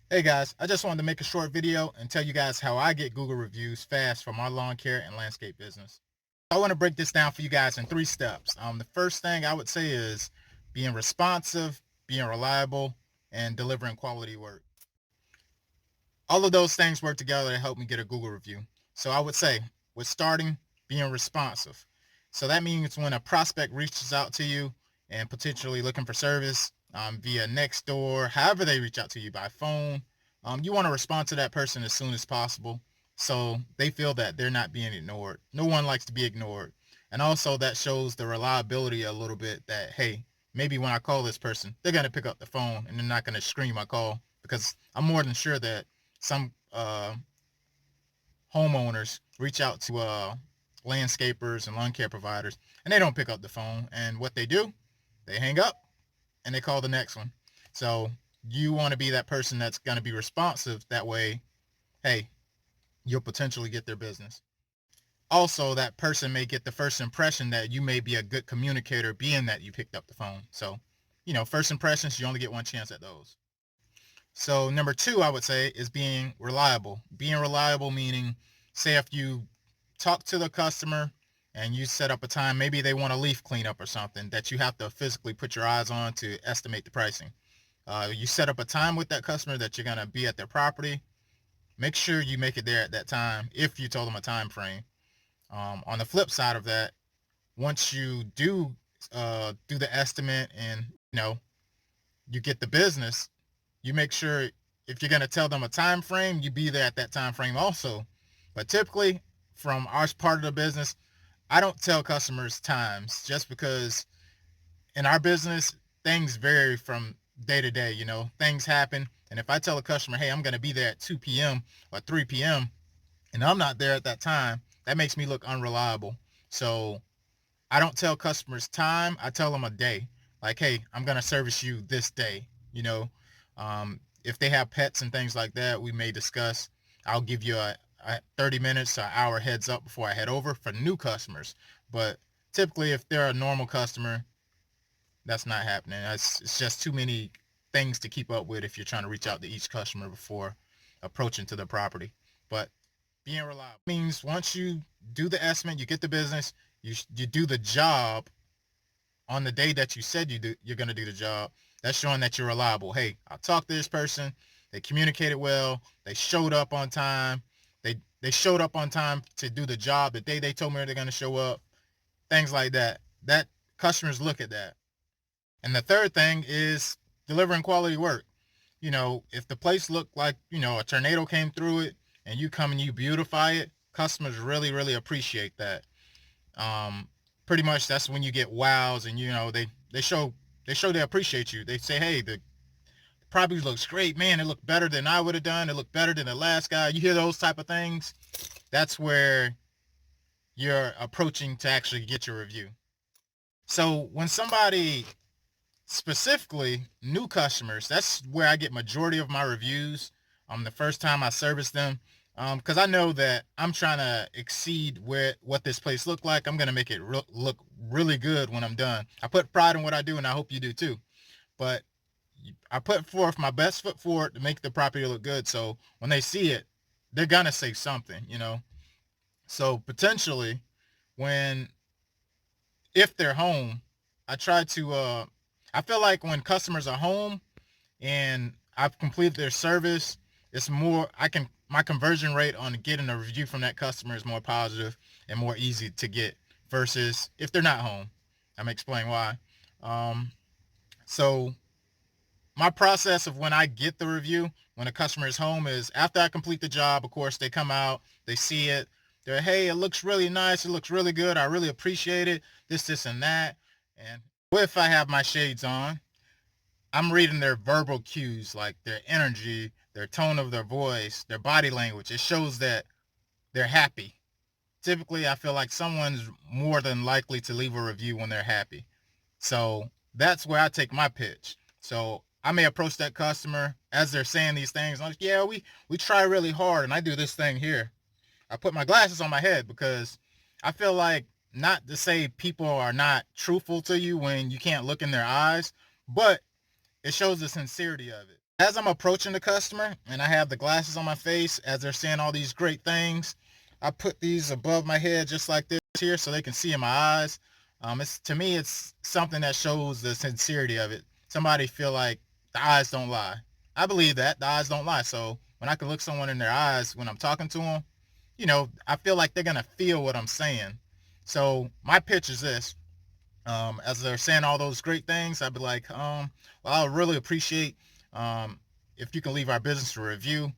Hey guys, I just wanted to make a short video and tell you guys how I get Google reviews fast for my lawn care and landscape business. I want to break this down for you guys in 3 steps. The first thing I would say is being responsive, being reliable, and delivering quality work. All of those things work together to help me get a Google review. So I would say with starting, being responsive. So that means when a prospect reaches out to you and potentially looking for service via Nextdoor, however they reach out to you by phone, you want to respond to that person as soon as possible so they feel that they're not being ignored. No one likes to be ignored. And also that shows the reliability a little bit that, hey, maybe when I call this person, they're going to pick up the phone and they're not going to screen my call because I'm more than sure that some homeowners reach out to landscapers and lawn care providers and they don't pick up the phone. And what they do, they hang up and they call the next one. So you want to be that person that's going to be responsive. That way, hey, you'll potentially get their business. Also, that person may get the first impression that you may be a good communicator, being that you picked up the phone. So, first impressions, you only get one chance at those. So number two, I would say, is being reliable. Being reliable meaning, say if you talk to the customer and you set up a time, maybe they want a leaf cleanup or something that you have to physically put your eyes on to estimate the pricing. You set up a time with that customer that you're going to be at their property. Make sure you make it there at that time if you told them a time frame. On the flip side of that, once you do the estimate and you get the business, you make sure if you're going to tell them a time frame, you be there at that time frame also. But typically, from our part of the business, I don't tell customers times just because in our business, things vary from day to day. Things happen. And if I tell a customer, hey, I'm going to be there at 2 p.m. or 3 p.m., and I'm not there at that time, that makes me look unreliable. So I don't tell customers time. I tell them a day. Like, hey, I'm going to service you this day. If they have pets and things like that, we may discuss. I'll give you a 30 minutes to an hour heads up before I head over for new customers. But typically, if they're a normal customer, that's not happening. It's just too many things to keep up with if you're trying to reach out to each customer before approaching to the property. But being reliable means once you do the estimate, you get the business, you do the job on the day that you said you're going to do the job. That's showing that you're reliable. Hey, I talked to this person. They communicated well. They showed up on time. They showed up on time to do the job the day they told me they're going to show up. Things like that. That customers look at that. And the third thing is delivering quality work. If the place looked like, a tornado came through it and you come and you beautify it, customers really, really appreciate that. Um, Pretty much that's when you get wows and, they show they appreciate you. They say, hey, the property looks great. Man, it looked better than I would have done. It looked better than the last guy. You hear those type of things. That's where you're approaching to actually get your review. So when somebody specifically new customers, that's where I get majority of my reviews. The first time I service them, because I know that I'm trying to exceed what this place looked like. I'm gonna make it look really good when I'm done. I put pride in what I do, and I hope you do too. But I put forth my best foot forward to make the property look good. So when they see it, they're gonna say something. So potentially, when if they're home, I try to. I feel like when customers are home and I've completed their service, it's more. My conversion rate on getting a review from that customer is more positive and more easy to get versus if they're not home. I'm gonna explain why. Um, so my process of when I get the review, when a customer is home, is after I complete the job. Of course, they come out, they see it. They're, hey, it looks really nice. It looks really good. I really appreciate it. This, and that. And if I have my shades on, I'm reading their verbal cues, like their energy, their tone of their voice, their body language. It shows that they're happy. Typically, I feel like someone's more than likely to leave a review when they're happy. So that's where I take my pitch. So I may approach that customer as they're saying these things. I'm like, yeah, we try really hard, and I do this thing here. I put my glasses on my head because I feel like, not to say people are not truthful to you when you can't look in their eyes, but it shows the sincerity of it. As I'm approaching the customer and I have the glasses on my face as they're saying all these great things, I put these above my head just like this here so they can see in my eyes. It's to me, it's something that shows the sincerity of it. Somebody feel like the eyes don't lie. I believe that the eyes don't lie. So when I can look someone in their eyes when I'm talking to them, I feel like they're gonna feel what I'm saying. So my pitch is this: as they're saying all those great things, I'd be like, well, I really appreciate um, if you can leave our business a review.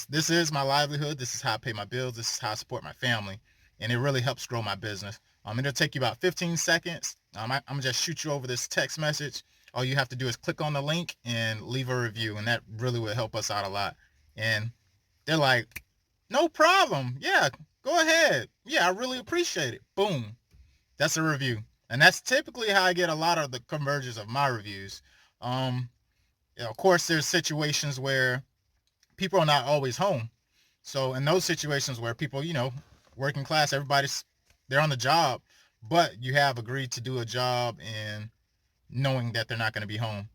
This is my livelihood. This is how I pay my bills. This is how I support my family, and it really helps grow my business. It'll take you about 15 seconds. I'm gonna just shoot you over this text message. All you have to do is click on the link and leave a review, and that really would help us out a lot. And they're like, no problem. Yeah, go ahead. Yeah, I really appreciate it. Boom. That's a review. And that's typically how I get a lot of the conversions of my reviews. Um, of course, there's situations where people are not always home. So in those situations where people, working class, everybody's they're on the job, but you have agreed to do a job and knowing that they're not going to be home.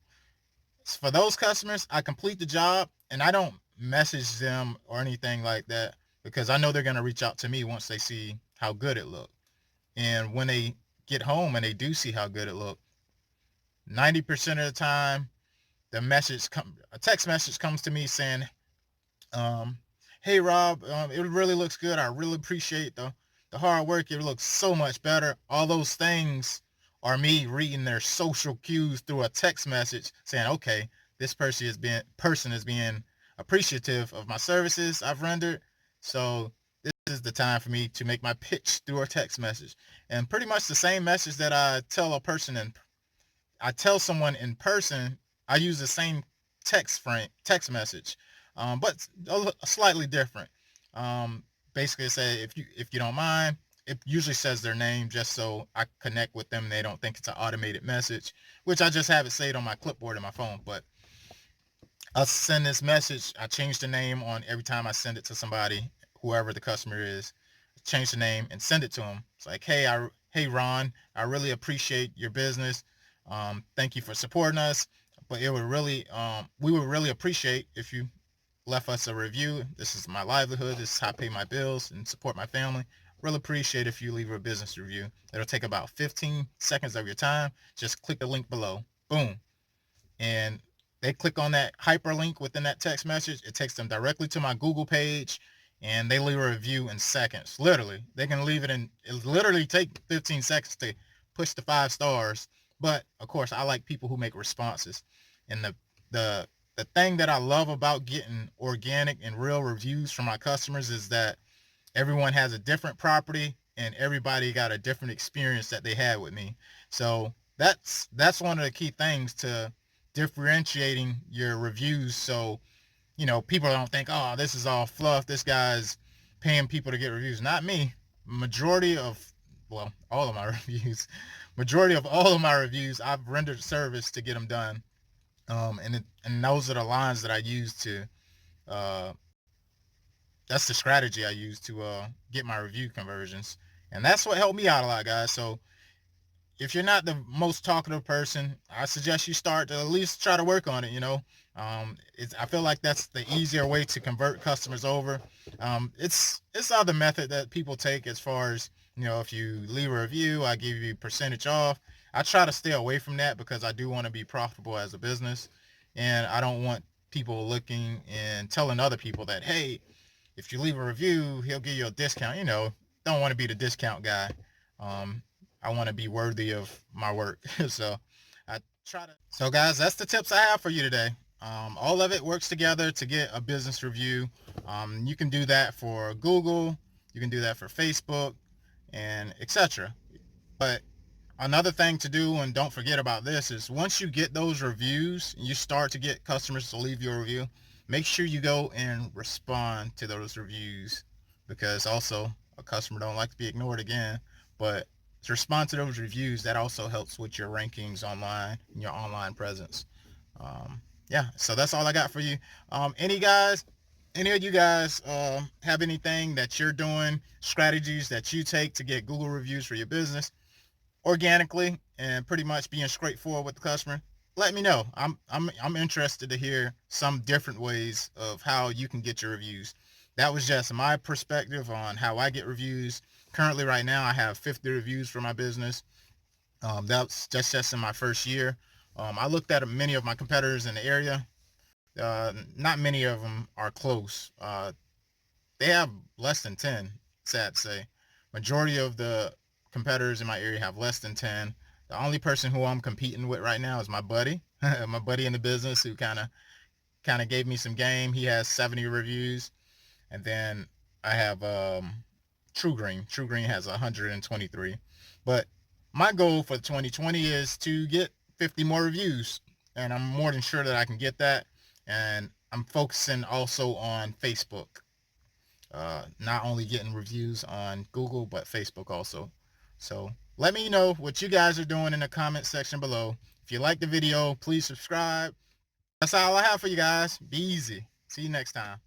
For those customers, I complete the job and I don't message them or anything like that because I know they're going to reach out to me once they see how good it looked. And when they get home and they do see how good it looked, 90% of the time, a text message comes to me saying, um, "Hey Rob, it really looks good. I really appreciate the hard work. It looks so much better." All those things are me reading their social cues through a text message saying, "Okay, this person is being appreciative of my services I've rendered. So this is the time for me to make my pitch through a text message." And pretty much the same message that I tell someone in person, I use the same text message, but slightly different. Um, Basically, say if you don't mind, it usually says their name just so I connect with them and they don't think it's an automated message, which I just have it saved on my clipboard in my phone. But I'll send this message. I change the name on every time I send it to somebody, whoever the customer is. Change the name and send it to them. It's like, hey Ron, I really appreciate your business. Thank you for supporting us. But we would really appreciate if you left us a review. This is my livelihood. This is how I pay my bills and support my family. Really appreciate if you leave a business review. It'll take about 15 seconds of your time. Just click the link below. Boom, and they click on that hyperlink within that text message, it takes them directly to my Google page and they leave a review in seconds. Literally, they can leave it literally take 15 seconds to push the 5 stars. But of course, I like people who make responses. And the the thing that I love about getting organic and real reviews from my customers is that everyone has a different property and everybody got a different experience that they had with me. So that's one of the key things to differentiating your reviews. So people don't think, oh, this is all fluff, this guy's paying people to get reviews. Not me. Majority of well all of my majority of all of my reviews, I've rendered service to get them done. And those are the lines that I use to uh that's the strategy I use to get my review conversions. And that's what helped me out a lot, guys. So if you're not the most talkative person, I suggest you start to at least try to work on it. I feel like that's the easier way to convert customers over. It's other method that people take as far as, if you leave a review, I give you percentage off. I try to stay away from that because I do want to be profitable as a business, and I don't want people looking and telling other people that, hey, if you leave a review, he'll give you a discount. Don't want to be the discount guy. Um, I want to be worthy of my work. So I try to. So guys, that's the tips I have for you today. All of it works together to get a business review. You can do that for Google. You can do that for Facebook and etc. But another thing to do, and don't forget about this, is once you get those reviews and you start to get customers to leave your review, make sure you go and respond to those reviews, because also a customer don't like to be ignored again. But to respond to those reviews, that also helps with your rankings online and your online presence. Yeah, so that's all I got for you. Any of you guys have anything that you're doing, strategies that you take to get Google reviews for your business organically and pretty much being straightforward with the customer? let me know. I'm interested to hear some different ways of how you can get your reviews. That was just my perspective on how I get reviews. Currently, right now, I have 50 reviews for my business. That's just in my first year. I looked at many of my competitors in the area. Not many of them are close. They have less than 10, sad to say. Majority of the competitors in my area have less than 10. The only person who I'm competing with right now is my buddy, my buddy in the business who kind of gave me some game. He has 70 reviews, and then I have True Green. True Green has 123. But my goal for 2020 is to get 50 more reviews, and I'm more than sure that I can get that. And I'm focusing also on Facebook, not only getting reviews on Google, but Facebook also. So let me know what you guys are doing in the comment section below. If you like the video, please subscribe. That's all I have for you guys. Be easy. See you next time.